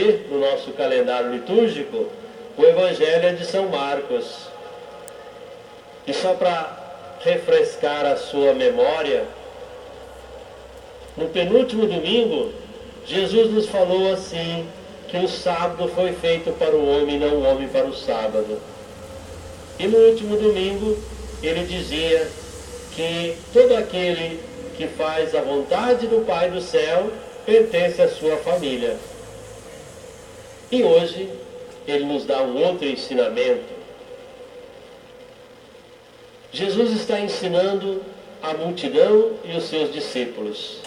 ler no nosso calendário litúrgico o Evangelho de São Marcos. E só para refrescar a sua memória, no penúltimo domingo, Jesus nos falou assim, que o sábado foi feito para o homem, não o homem para o sábado. E no último domingo, ele dizia que todo aquele que faz a vontade do Pai do céu pertence à sua família. E hoje, ele nos dá um outro ensinamento. Jesus está ensinando a multidão e os seus discípulos.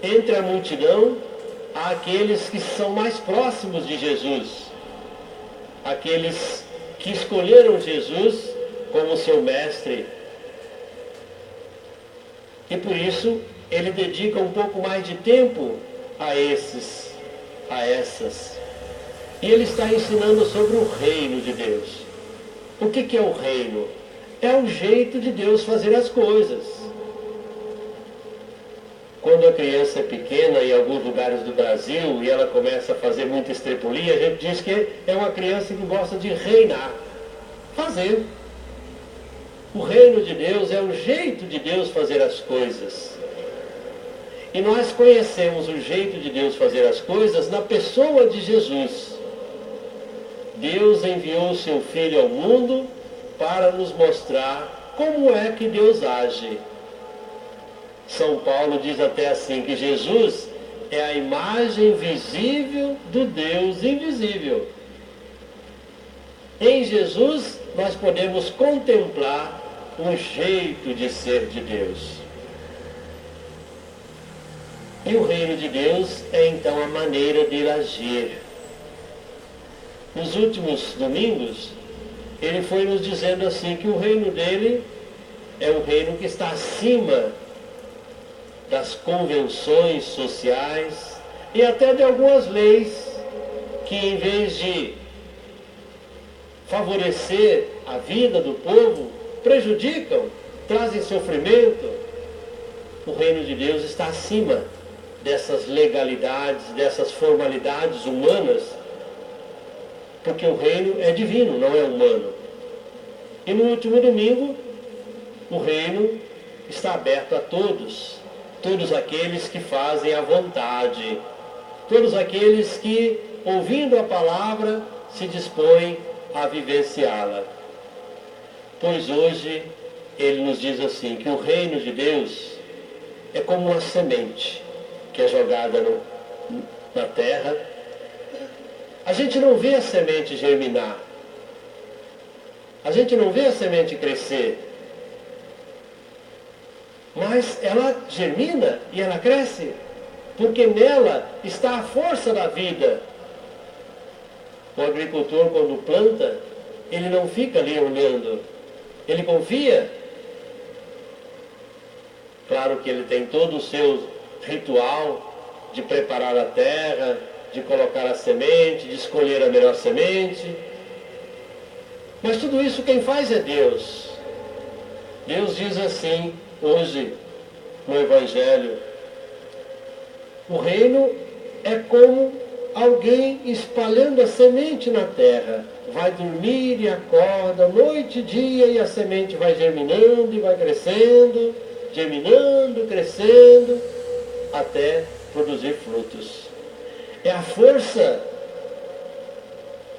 Entre a multidão, há aqueles que são mais próximos de Jesus, aqueles que escolheram Jesus como seu mestre. E por isso, ele dedica um pouco mais de tempo a essas. E ele está ensinando sobre o reino de Deus. O que é o reino? É o jeito de Deus fazer as coisas. Quando a criança é pequena em alguns lugares do Brasil e ela começa a fazer muita estrepulia, a gente diz que é uma criança que gosta de reinar, fazer. O reino de Deus é o jeito de Deus fazer as coisas. E nós conhecemos o jeito de Deus fazer as coisas na pessoa de Jesus. Deus enviou o seu Filho ao mundo para nos mostrar como é que Deus age. São Paulo diz até assim, que Jesus é a imagem visível do Deus invisível. Em Jesus nós podemos contemplar o jeito de ser de Deus. E o reino de Deus é então a maneira de agir. Nos últimos domingos, ele foi nos dizendo assim, que o reino dele é um reino que está acima das convenções sociais e até de algumas leis que, em vez de favorecer a vida do povo, prejudicam, trazem sofrimento. O reino de Deus está acima dessas legalidades, dessas formalidades humanas, porque o reino é divino, não é humano. E no último domingo, o reino está aberto a todos, todos aqueles que fazem a vontade, todos aqueles que, ouvindo a palavra, se dispõem a vivenciá-la. Pois hoje ele nos diz assim, que o reino de Deus é como uma semente que é jogada na terra. A gente não vê a semente germinar, a gente não vê a semente crescer, mas ela germina e ela cresce, porque nela está a força da vida. O agricultor, quando planta, ele não fica ali olhando, ele confia. Claro que ele tem todo o seu ritual de preparar a terra, de colocar a semente, de escolher a melhor semente. Mas tudo isso quem faz é Deus. Deus diz assim, hoje, no Evangelho, o reino é como alguém espalhando a semente na terra. Vai dormir e acorda, noite e dia, e a semente vai germinando e vai crescendo, germinando, crescendo, até produzir frutos. É a força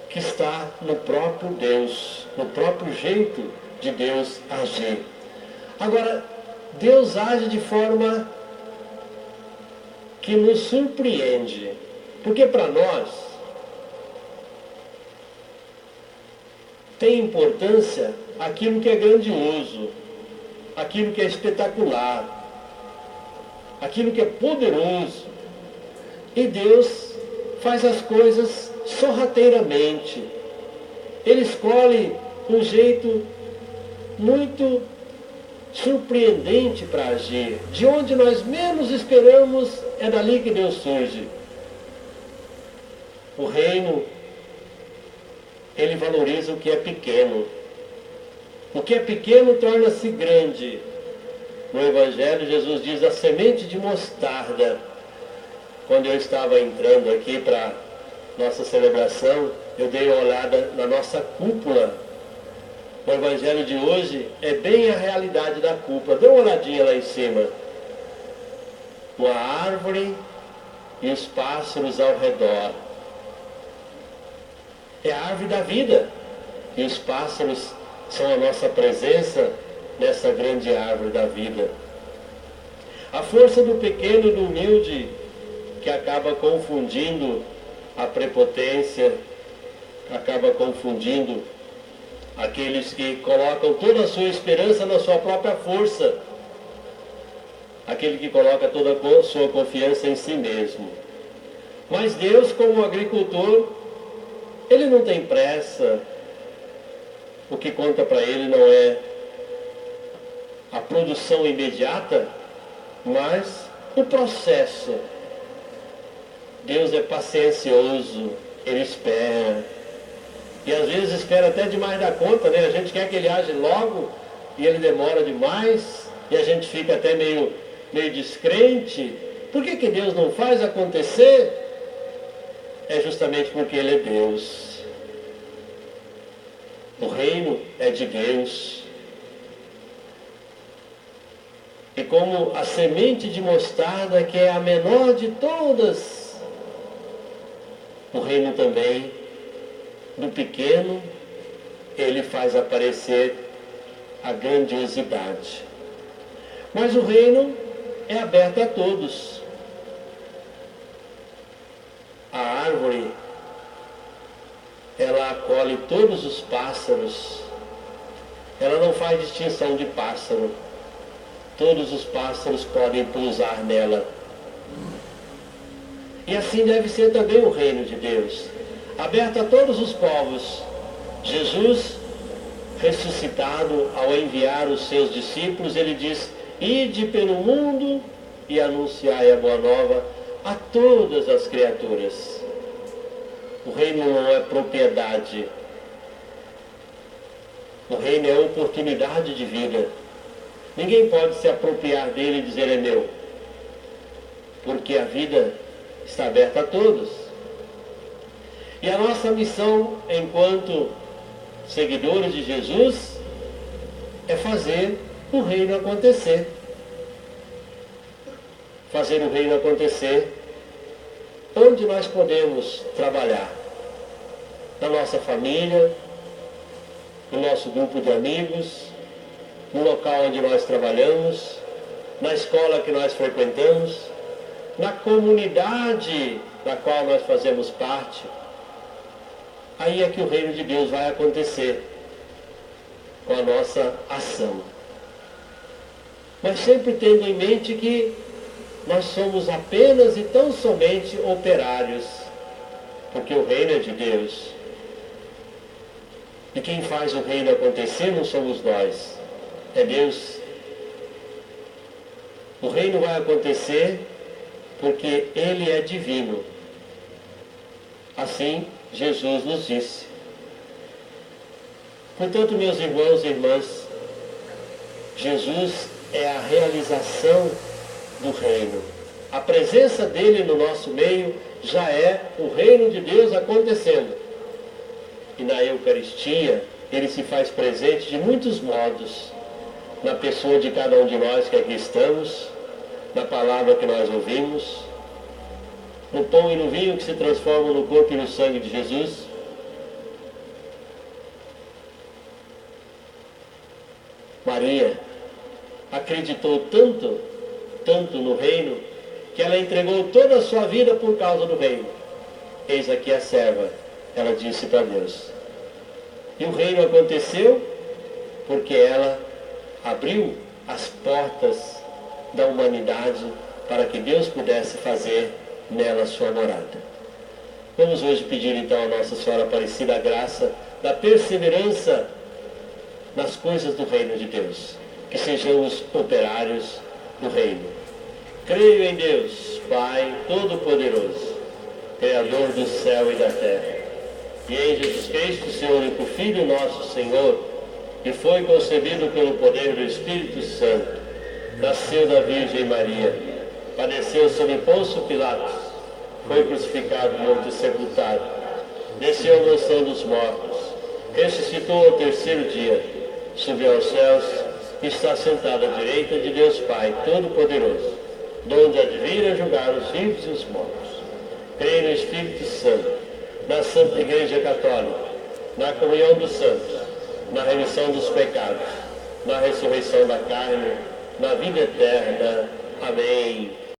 que está no próprio Deus, no próprio jeito de Deus agir. Agora, Deus age de forma que nos surpreende, porque para nós tem importância aquilo que é grandioso, aquilo que é espetacular, aquilo que é poderoso. E Deus faz as coisas sorrateiramente. Ele escolhe um jeito muito surpreendente para agir. De onde nós menos esperamos, é dali que Deus surge. O reino, ele valoriza o que é pequeno. O que é pequeno torna-se grande. No Evangelho, Jesus diz a semente de mostarda. Quando eu estava entrando aqui para nossa celebração, eu dei uma olhada na nossa cúpula. O Evangelho de hoje é bem a realidade da cúpula. Dê uma olhadinha lá em cima. Uma árvore e os pássaros ao redor. É a árvore da vida. E os pássaros são a nossa presença nessa grande árvore da vida. A força do pequeno e do humilde, que acaba confundindo a prepotência, acaba confundindo aqueles que colocam toda a sua esperança na sua própria força, aquele que coloca toda a sua confiança em si mesmo. Mas Deus, como agricultor, Ele não tem pressa. O que conta para Ele não é a produção imediata, mas o processo. Deus é paciencioso, Ele espera. E às vezes espera até demais da conta, né? A gente quer que Ele age logo e Ele demora demais e a gente fica até meio descrente. Por que Deus não faz acontecer? É justamente porque Ele é Deus. O reino é de Deus. E como a semente de mostarda, que é a menor de todas, o reino também, do pequeno, ele faz aparecer a grandiosidade. Mas o reino é aberto a todos. A árvore, ela acolhe todos os pássaros. Ela não faz distinção de pássaro. Todos os pássaros podem pousar nela. E assim deve ser também o reino de Deus, aberto a todos os povos. Jesus, ressuscitado, ao enviar os seus discípulos, ele diz: ide pelo mundo e anunciai a boa nova a todas as criaturas. O reino não é propriedade. O reino é oportunidade de vida. Ninguém pode se apropriar dele e dizer é meu, porque a vida está aberta a todos. E a nossa missão, enquanto seguidores de Jesus, é fazer o reino acontecer. Fazer o reino acontecer onde nós podemos trabalhar. Na nossa família, no nosso grupo de amigos, no local onde nós trabalhamos, na escola que nós frequentamos, na comunidade da qual nós fazemos parte. Aí é que o reino de Deus vai acontecer com a nossa ação. Mas sempre tendo em mente que nós somos apenas e tão somente operários, porque o reino é de Deus. E quem faz o reino acontecer não somos nós, é Deus. O reino vai acontecer porque Ele é divino. Assim Jesus nos disse. Portanto, meus irmãos e irmãs, Jesus é a realização do reino. A presença dele no nosso meio já é o reino de Deus acontecendo. E na Eucaristia, ele se faz presente de muitos modos, na pessoa de cada um de nós que aqui estamos, na palavra que nós ouvimos, no pão e no vinho que se transformam no corpo e no sangue de Jesus. Maria acreditou tanto no reino, que ela entregou toda a sua vida por causa do reino. Eis aqui a serva, ela disse para Deus. E o reino aconteceu porque ela abriu as portas da humanidade para que Deus pudesse fazer nela sua morada. Vamos hoje pedir então a Nossa Senhora Aparecida a graça da perseverança nas coisas do reino de Deus, que sejamos operários do reino. Creio em Deus, Pai Todo-Poderoso, Criador do céu e da terra, e em Jesus Cristo, seu único Filho, nosso Senhor, que foi concebido pelo poder do Espírito Santo, nasceu da Virgem Maria, padeceu sob Pôncio Pilatos, foi crucificado, morto e sepultado, desceu à mansão dos mortos, ressuscitou ao terceiro dia, subiu aos céus e está sentado à direita de Deus Pai Todo-Poderoso, donde há de vir a julgar os vivos e os mortos. Creio no Espírito Santo, na Santa Igreja Católica, na comunhão dos santos, na remissão dos pecados, na ressurreição da carne, na vida eterna. Amém.